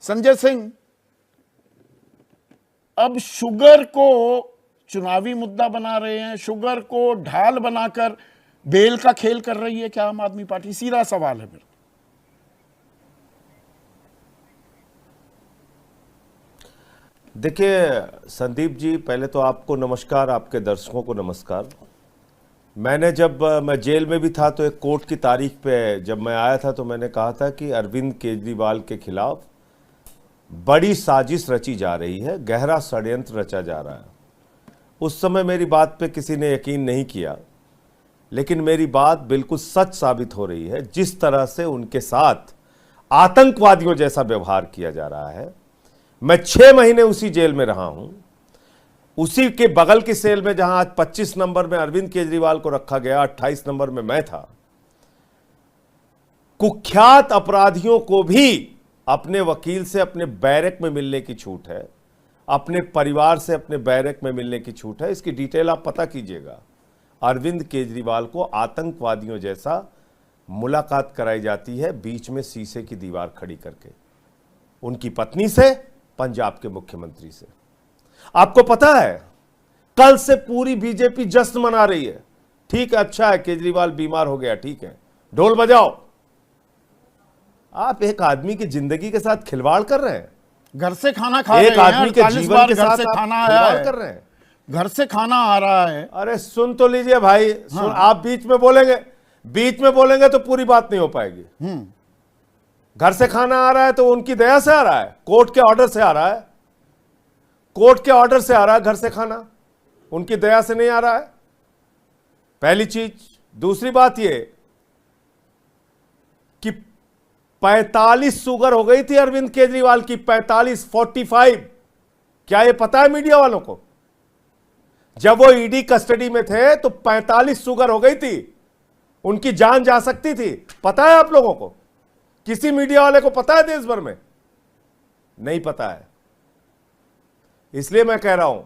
संजय सिंह, अब शुगर को चुनावी मुद्दा बना रहे हैं, शुगर को ढाल बनाकर बेल का खेल कर रही है क्या आम आदमी पार्टी? सीधा सवाल है फिर। देखिए संदीप जी, पहले तो आपको नमस्कार, आपके दर्शकों को नमस्कार। जब मैं जेल में भी था तो एक कोर्ट की तारीख पे जब मैं आया था तो मैंने कहा था कि अरविंद केजरीवाल के खिलाफ बड़ी साजिश रची जा रही है, गहरा षड्यंत्र रचा जा रहा है। उस समय मेरी बात पे किसी ने यकीन नहीं किया, लेकिन मेरी बात बिल्कुल सच साबित हो रही है। जिस तरह से उनके साथ आतंकवादियों जैसा व्यवहार किया जा रहा है, मैं 6 महीने उसी जेल में रहा हूं, उसी के बगल की सेल में जहां आज 25 नंबर में अरविंद केजरीवाल को रखा गया, 28 नंबर में मैं था। कुख्यात अपराधियों को भी अपने वकील से अपने बैरक में मिलने की छूट है, अपने परिवार से अपने बैरक में मिलने की छूट है। इसकी डिटेल आप पता कीजिएगा। अरविंद केजरीवाल को आतंकवादियों जैसा मुलाकात कराई जाती है, बीच में शीशे की दीवार खड़ी करके, उनकी पत्नी से, पंजाब के मुख्यमंत्री से। आपको पता है कल से पूरी बीजेपी जश्न मना रही है। ठीक है, अच्छा है, केजरीवाल बीमार हो गया, ठीक है, ढोल बजाओ। आप एक आदमी की जिंदगी के साथ खिलवाड़ कर रहे हैं, घर से खाना खा रहे हैं, एक आदमी के जीवन के साथ खाना खिलवाड़ कर रहे हैं, घर से खाना आ रहा है। अरे सुन तो लीजिए भाई, सुन। आप बीच में बोलेंगे तो पूरी बात नहीं हो पाएगी। घर से खाना आ रहा है तो उनकी दया से आ रहा है, कोर्ट के ऑर्डर से आ रहा है, कोर्ट के ऑर्डर से आ रहा है घर से खाना, उनकी दया से नहीं आ रहा है। पहली चीज। दूसरी बात यह कि 45 शुगर हो गई थी अरविंद केजरीवाल की, 45 क्या यह पता है मीडिया वालों को? जब वो ईडी कस्टडी में थे तो 45 शुगर हो गई थी, उनकी जान जा सकती थी। पता है आप लोगों को? किसी मीडिया वाले को पता है देश भर में? नहीं पता है। इसलिए मैं कह रहा हूं,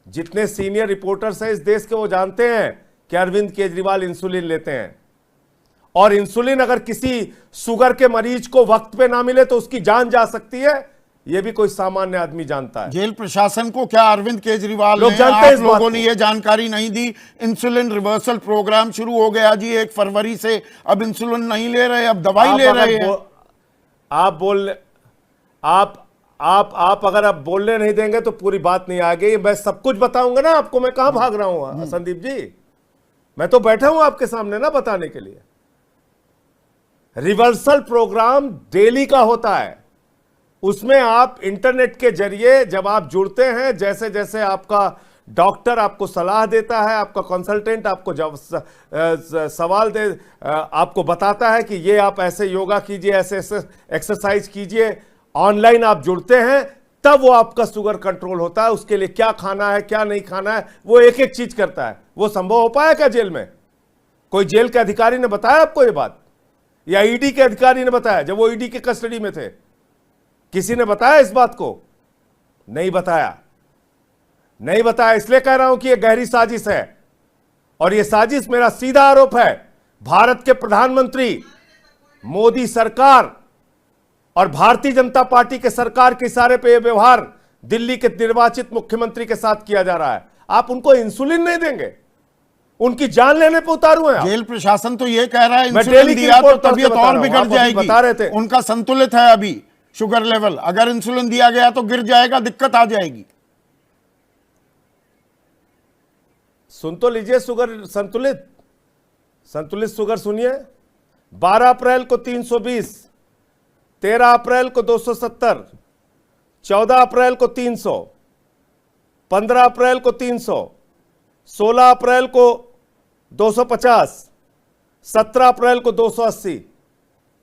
जितने सीनियर रिपोर्टर्स हैं इस देश के, वो जानते हैं कि अरविंद केजरीवाल इंसुलिन लेते हैं, और इंसुलिन अगर किसी शुगर के मरीज को वक्त पे ना मिले तो उसकी जान जा सकती है। यह भी कोई सामान्य आदमी जानता है। जेल प्रशासन को क्या अरविंद केजरीवाल लोग जानते हैं, लोगों ने यह जानकारी नहीं दी? इंसुलिन रिवर्सल प्रोग्राम शुरू हो गया जी 1 फरवरी से। अब इंसुलिन नहीं ले रहे, अब दवाई ले रहे हैं। आप अगर आप बोलने नहीं देंगे तो पूरी बात नहीं आएगी। मैं सब कुछ बताऊंगा ना आपको। मैं कहां भाग रहा हूं संदीप जी? मैं तो बैठा हूं आपके सामने ना बताने के लिए। रिवर्सल प्रोग्राम डेली का होता है। उसमें आप इंटरनेट के जरिए जब आप जुड़ते हैं, जैसे जैसे आपका डॉक्टर आपको सलाह देता है, आपका कंसल्टेंट आपको जब सवाल दे, आपको बताता है कि ये आप ऐसे योगा कीजिए, ऐसे एक्सरसाइज कीजिए, ऑनलाइन आप जुड़ते हैं, तब वो आपका शुगर कंट्रोल होता है। उसके लिए क्या खाना है, क्या नहीं खाना है, वो एक एक चीज करता है। वो संभव हो पाया क्या जेल में? कोई जेल के अधिकारी ने बताया आपको ये बात, या ईडी के अधिकारी ने बताया जब वो ईडी के कस्टडी में थे? किसी ने बताया इस बात को? नहीं बताया। नहीं बताया। इसलिए कह रहा हूं कि यह गहरी साजिश है, और यह साजिश, मेरा सीधा आरोप है, भारत के प्रधानमंत्री मोदी सरकार और भारतीय जनता पार्टी के सरकार के इशारे पे यह व्यवहार दिल्ली के निर्वाचित मुख्यमंत्री के साथ किया जा रहा है। आप उनको इंसुलिन नहीं देंगे, उनकी जान लेने पे उतारू हैं। जेल प्रशासन तो यह कह रहा है इंसुलिन दिया तो तबीयत और बिगड़ जाएगी। बता रहे थे उनका संतुलित है अभी शुगर लेवल, अगर इंसुलिन दिया गया तो गिर जाएगा, दिक्कत आ जाएगी। सुन तो लीजिए, शुगर संतुलित शुगर सुनिए। 12 अप्रैल को 320, 13 अप्रैल को 270, 14 अप्रैल को 300, 15 अप्रैल को 300, 16 अप्रैल को 250, 17 अप्रैल को 280।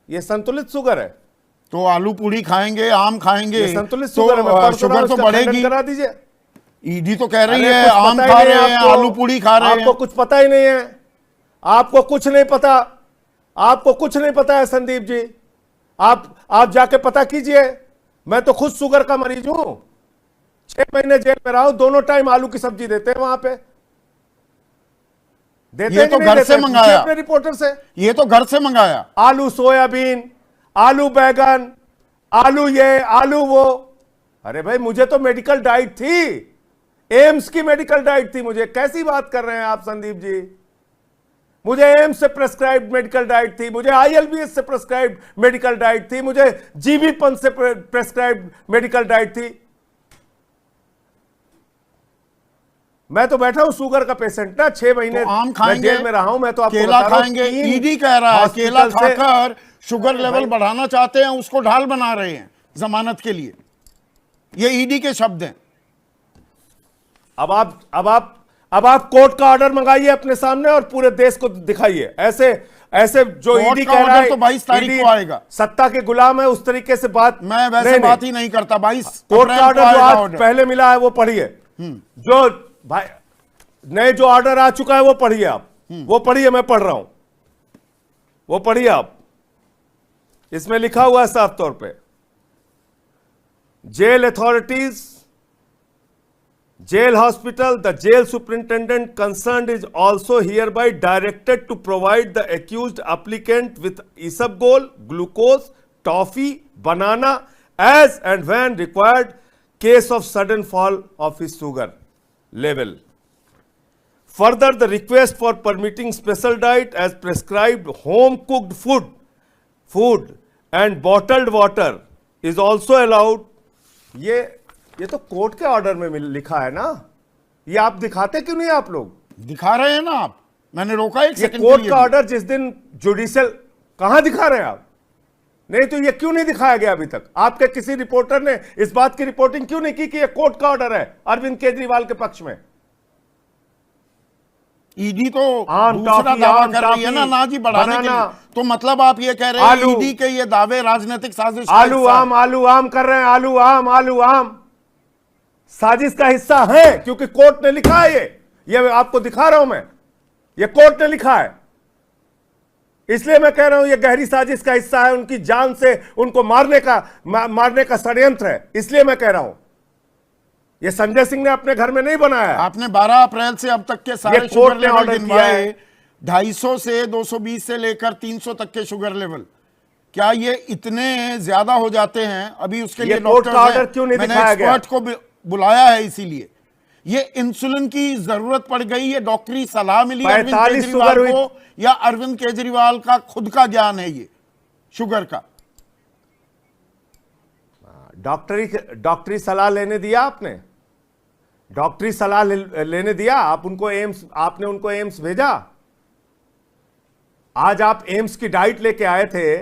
यह संतुलित शुगर है। तो आलू पूड़ी खाएंगे, आम खाएंगे, संतुलित शुगर तो शुगर तो बढ़ेगी। करा दीजिए। ईडी तो कह रही है आम खा रहे हैं, आलू पूड़ी खा रहे हैं। आपको कुछ पता ही नहीं है, आपको कुछ नहीं पता, आपको कुछ नहीं पता है संदीप जी। आप जाके पता कीजिए। मैं तो खुद शुगर का मरीज हूं, 6 महीने जेल में रहा हूं, दोनों टाइम आलू की सब्जी देते हैं वहां पे। देते ये तो घर से मंगाया अपने रिपोर्टर से। ये तो घर से मंगाया। आलू सोयाबीन, आलू बैगन, आलू ये आलू वो। अरे भाई मुझे तो मेडिकल डाइट थी, एम्स की मेडिकल डाइट थी मुझे। कैसी बात कर रहे हैं आप संदीप जी? मुझे एम्स से प्रेस्क्राइब्ड मेडिकल डाइट थी, मुझे आईएलबीएस से प्रेस्क्राइब्ड मेडिकल डाइट थी, मुझे जीबी पंत से प्रेस्क्राइब्ड मेडिकल डाइट थी। मैं तो बैठा हूं शुगर का पेशेंट ना, 6 महीने तो आम मैं खाएंगे, जेल में रहा हूं। मैं तो आपको केला बता रहा हूं, खाएंगे। 3 ईडी कह रहा है केला हॉस्पिटल से- खाकर शुगर लेवल बढ़ाना चाहते हैं, उसको ढाल बना रहे हैं जमानत के लिए। ये ईडी के शब्द हैं। अब आप कोर्ट का ऑर्डर मंगाइए अपने सामने और पूरे देश को दिखाइए। ऐसे ऐसे जो कोर्ट ईडी का कह रहा ऑर्डर है तो 22 तारीख ईडी को आएगा। सत्ता के गुलाम है, उस तरीके से बात मैं वैसे नहीं, बात नहीं। ही नहीं करता। 22 कोर्ट का अप्रैल को ऑर्डर जो आएगा आज ऑर्डर। पहले मिला है वो पढ़िए। जो भाई नए जो ऑर्डर आ चुका है वो पढ़िए आप, वो पढ़िए, मैं पढ़ रहा हूं, वो पढ़िए आप। इसमें लिखा हुआ है साफ तौर पे, jail authorities, jail hospital, the jail superintendent concerned is also hereby directed to provide the accused applicant with isabgol, glucose, toffee, banana as and when required case of sudden fall of his sugar level. Further, the request for permitting special diet as prescribed home cooked food and bottled water is also allowed. ये तो court के order में लिखा है ना, ये आप दिखाते क्यों नहीं? आप लोग दिखा रहे हैं ना आप, मैंने रोका एक ये सेकंड कोर्ट का ऑर्डर जिस दिन जुडिशियल, कहां दिखा रहे हैं आप? नहीं तो ये क्यों नहीं दिखाया गया अभी तक? आपके किसी रिपोर्टर ने इस बात की रिपोर्टिंग क्यों नहीं की कि ये कोर्ट का ऑर्डर है अरविंद केजरीवाल के पक्ष में? ईडी तो दूसरा दावा कर रही है ना जी बढ़ाने के लिए। तो मतलब आप ये कह रहे हैं ईडी के ये दावे राजनीतिक साजिश, आलू आम कर रहे हैं, आलू आम साजिश का हिस्सा है, क्योंकि कोर्ट ने लिखा है। ये आपको दिखा रहा हूं मैं, ये कोर्ट ने लिखा है, इसलिए मैं कह रहा हूं ये गहरी साजिश का हिस्सा है। उनकी जान से उनको मारने का षड्यंत्र है, इसलिए मैं कह रहा हूं ये संजय सिंह ने अपने घर में नहीं बनाया। आपने 12 अप्रैल से अब तक के सारे शुगर लेवल ऑर्डर किया है, 250 से 220 से लेकर 300 तक के शुगर लेवल। क्या ये इतने ज्यादा हो जाते हैं? अभी उसके लिए कोर्ट का ऑर्डर क्यों नहीं दिखाया गया? एक्सपर्ट को बुलाया है, इसीलिए ये इंसुलिन की जरूरत पड़ गई। ये डॉक्टरी सलाह मिली अरविंद केजरीवाल को, या अरविंद केजरीवाल का खुद का ज्ञान है ये शुगर का? डॉक्टरी सलाह लेने दिया आपने? डॉक्टरी सलाह लेने दिया आपने उनको एम्स भेजा? आज आप एम्स की डाइट लेके आए थे।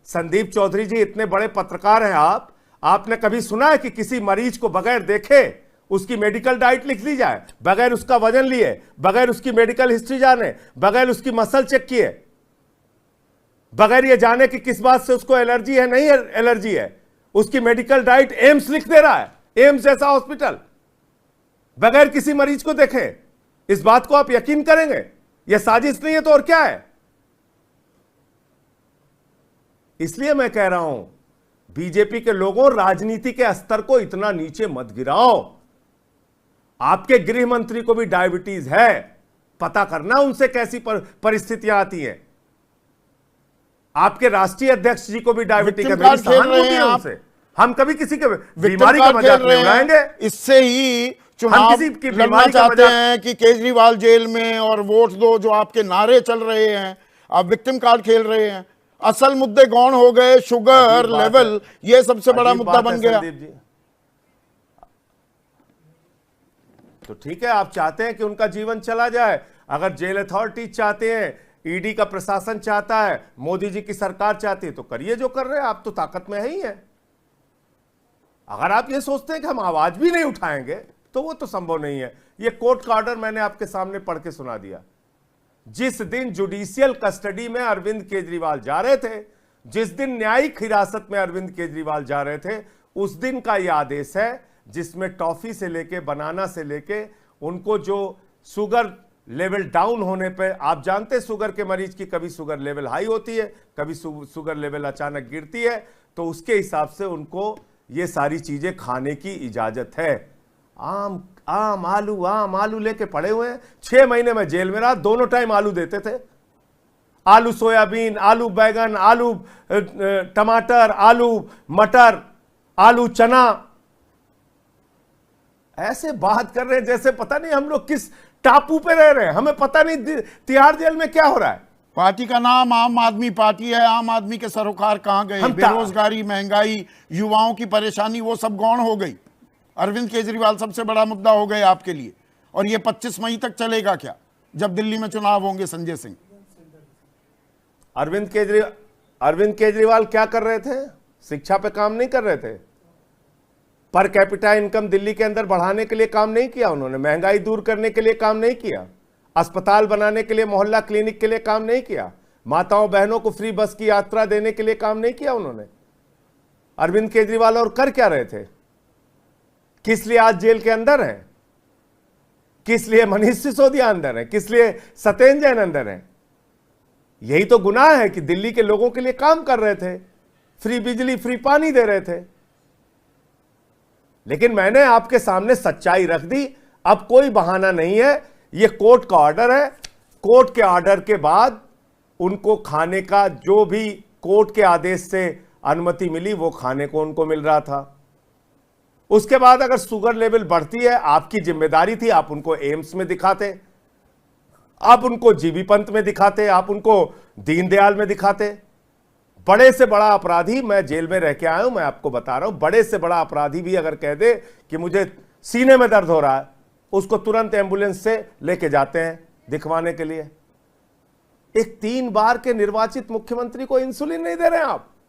संदीप चौधरी जी इतने बड़े पत्रकार हैं आपने कभी सुना है कि किसी मरीज को बगैर देखे उसकी मेडिकल डाइट लिख ली जाए, बगैर उसका वजन लिए, बगैर उसकी मेडिकल हिस्ट्री जाने, बगैर उसकी मसल चेक किए, बगैर ये जाने कि किस बात से उसको एलर्जी है नहीं एलर्जी है, उसकी मेडिकल डाइट एम्स लिख दे रहा है, एम्स जैसा हॉस्पिटल, बगैर किसी मरीज को देखे? इस बात को आप यकीन करेंगे? यह साजिश नहीं है तो और क्या है? इसलिए मैं कह रहा हूं बीजेपी के लोगों, राजनीति के स्तर को इतना नीचे मत गिराओ। आपके गृह मंत्री को भी डायबिटीज है, पता करना उनसे कैसी परिस्थितियां आती हैं। आपके राष्ट्रीय अध्यक्ष जी को भी डायबिटीज है, मेरी सहानुभूति है उनसे। हम कभी किसी के बीमारी का मजाक नहीं उड़ाएंगे। इससे ही चुनाव लड़ना चाहते हैं कि केजरीवाल जेल में और वोट दो, जो आपके नारे चल रहे हैं, आप विक्टिम कार्ड खेल रहे हैं। असल मुद्दे गौण हो गए, शुगर लेवल ये सबसे बड़ा मुद्दा बन गया। तो ठीक है, आप चाहते हैं कि उनका जीवन चला जाए। अगर जेल अथॉरिटी चाहते हैं, ईडी का प्रशासन चाहता है, मोदी जी की सरकार चाहती है, तो करिए जो कर रहे हैं। आप तो ताकत में ही है। अगर आप ये सोचते हैं कि हम आवाज भी नहीं उठाएंगे तो वो तो संभव नहीं है। ये कोर्ट का ऑर्डर मैंने आपके सामने पढ़ के सुना दिया। जिस दिन जुडिशियल कस्टडी में अरविंद केजरीवाल जा रहे थे, जिस दिन न्यायिक हिरासत में अरविंद केजरीवाल जा रहे थे, उस दिन का यह आदेश है जिसमें टॉफी से लेके बनाना से लेके उनको जो शुगर लेवल डाउन होने पे, आप जानते हैं शुगर के मरीज की कभी शुगर लेवल हाई होती है, कभी शुगर लेवल अचानक गिरती है, तो उसके हिसाब से उनको ये सारी चीजें खाने की इजाजत है। आम आलू लेके पड़े हुए हैं। 6 महीने में जेल में रहा, दोनों टाइम आलू देते थे। आलू सोयाबीन, आलू बैगन, आलू टमाटर, आलू मटर, आलू चना, ऐसे बात कर रहे हैं जैसे पता नहीं हम लोग किस टापू पे रह रहे हैं, हमें पता नहीं तिहाड़ जेल में क्या हो रहा है। पार्टी का नाम आम आदमी पार्टी है, आम आदमी के सरोकार कहां गए? बेरोजगारी, महंगाई, युवाओं की परेशानी, वो सब गौण हो गई। अरविंद केजरीवाल सबसे बड़ा मुद्दा हो गए आपके लिए, और ये 25 मई तक चलेगा क्या, जब दिल्ली में चुनाव होंगे? संजय सिंह, अरविंद केजरीवाल क्या कर रहे थे? शिक्षा पे काम नहीं कर रहे थे, पर कैपिटा इनकम दिल्ली के अंदर बढ़ाने के लिए काम नहीं किया उन्होंने, महंगाई दूर करने के लिए काम नहीं किया, अस्पताल बनाने के लिए, मोहल्ला क्लिनिक के लिए काम नहीं किया, माताओं बहनों को फ्री बस की यात्रा देने के लिए काम नहीं किया उन्होंने। अरविंद केजरीवाल और कर क्या रहे थे? किस लिए आज जेल के अंदर हैं? किस लिए मनीष सिसोदिया अंदर है? किस लिए सत्येंद्र जैन अंदर है? यही तो गुनाह है कि दिल्ली के लोगों के लिए काम कर रहे थे, फ्री बिजली, फ्री पानी दे रहे थे। लेकिन मैंने आपके सामने सच्चाई रख दी, अब कोई बहाना नहीं है, यह कोर्ट का ऑर्डर है। कोर्ट के ऑर्डर के बाद उनको खाने का जो भी कोर्ट के आदेश से अनुमति मिली वो खाने को उनको मिल रहा था। उसके बाद अगर शुगर लेवल बढ़ती है, आपकी जिम्मेदारी थी, आप उनको एम्स में दिखाते, आप उनको जीबी पंत में दिखाते, आप उनको दीनदयाल में दिखाते। बड़े से बड़ा अपराधी, मैं जेल में रह के आया हूं, मैं आपको बता रहा हूं, बड़े से बड़ा अपराधी भी अगर कह दे कि मुझे सीने में दर्द हो रहा है, उसको तुरंत एम्बुलेंस से लेके जाते हैं दिखवाने के लिए। एक 3 बार के निर्वाचित मुख्यमंत्री को इंसुलिन नहीं दे रहे हैं आप।